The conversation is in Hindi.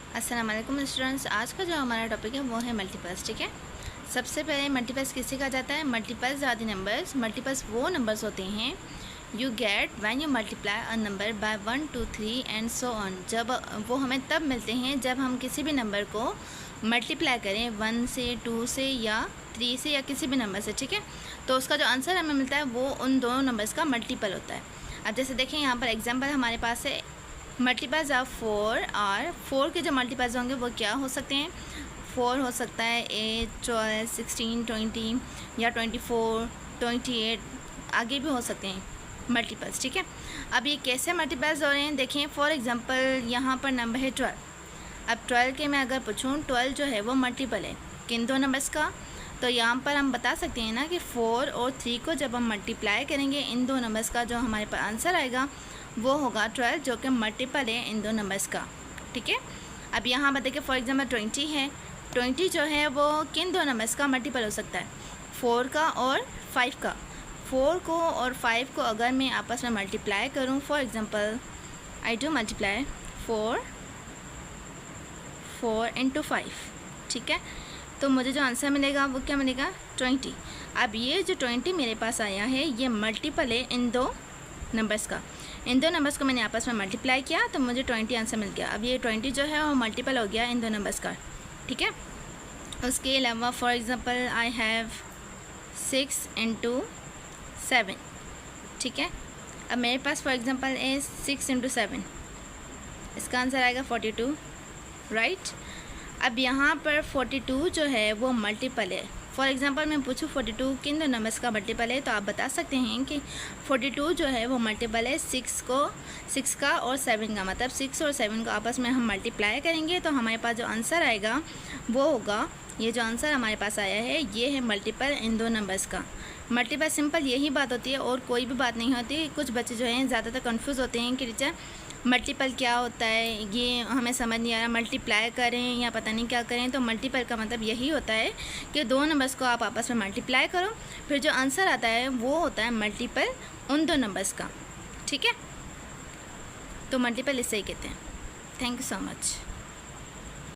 अस्सलाम वालेकुम स्टूडेंट्स। आज का जो हमारा टॉपिक है वो है मल्टीपल्स। ठीक है, सबसे पहले मल्टीपल्स किसे कहा जाता है? Multiples are the numbers. Multiples वो नंबर्स होते हैं you get when you multiply a number by 1 2 3 and so on. जब वो हमें तब मिलते हैं जब हम किसी भी नंबर को मल्टीप्लाई करें 1 से 2 से या 3 से या किसी भी नंबर से। ठीक है, तो उसका जो आंसर हमें मिलता है वो उन दोनों नंबर्स का मल्टीपल होता है। अब जैसे देखें यहाँ पर एग्जाम्पल हमारे पास है मल्टीपल्स ऑफ 4 और 4 के जो मल्टीपल्स होंगे वो क्या हो सकते हैं? 4 हो सकता है 8 12 16 20 या 24 28, आगे भी हो सकते हैं मल्टीपल्स। ठीक है, अब ये कैसे मल्टीपल्स हो रहे हैं देखें। फॉर एग्जांपल यहाँ पर नंबर है 12। अब 12 के मैं अगर पूछूँ 12 जो है वो मल्टीपल है किन दो नंबर्स का? तो यहाँ पर हम बता सकते हैं ना कि 4 और 3 को जब हम मल्टीप्लाई करेंगे इन दो नंबर्स का जो हमारे पास आंसर आएगा वो होगा 12, जो कि मल्टीपल है इन दो नंबर्स का। ठीक है, अब यहाँ बताइए कि फॉर एग्जांपल 20 है। 20 जो है वो किन दो नंबर्स का मल्टीपल हो सकता है? 4 का और 5 का। 4 को और 5 को अगर मैं आपस में मल्टीप्लाई करूँ, for example I do multiply 4 into 5। ठीक है, तो मुझे जो आंसर मिलेगा वो क्या मिलेगा? 20। अब ये जो 20 मेरे पास आया है ये मल्टीपल है इन दो नंबर्स का। इन दो नंबर्स को मैंने आपस में मल्टीप्लाई किया तो मुझे 20 आंसर मिल गया। अब ये 20 जो है वो मल्टीपल हो गया इन दो नंबर्स का। ठीक है, उसके अलावा for example I have 6 into 7। ठीक है, अब मेरे पास फॉर एग्जांपल है 6 इंटू 7, इसका आंसर आएगा 42, राइट। अब यहाँ पर 42 जो है वो मल्टीपल है। फॉर एग्जांपल मैं पूछूँ 42 किन दो नंबर्स का मल्टीपल है, तो आप बता सकते हैं कि 42 जो है वो मल्टीपल है 6 का और 7 का। मतलब 6 और 7 को आपस में हम मल्टीप्लाई करेंगे तो हमारे पास जो आंसर आएगा वो होगा, ये जो आंसर हमारे पास आया है ये है मल्टीपल इन दो नंबर्स का। मल्टीपल सिंपल यही बात होती है और कोई भी बात नहीं होती। कुछ बच्चे जो हैं ज़्यादातर कंफ्यूज होते हैं कि टीचर मल्टीपल क्या होता है, ये हमें समझ नहीं आ रहा, मल्टीप्लाई करें या पता नहीं क्या करें। तो मल्टीपल का मतलब यही होता है कि दो नंबर्स को आप आपस में मल्टीप्लाई करो, फिर जो आंसर आता है वो होता है मल्टीपल उन दो नंबर्स का। ठीक है, तो मल्टीपल इससे ही कहते हैं। Thank you so much.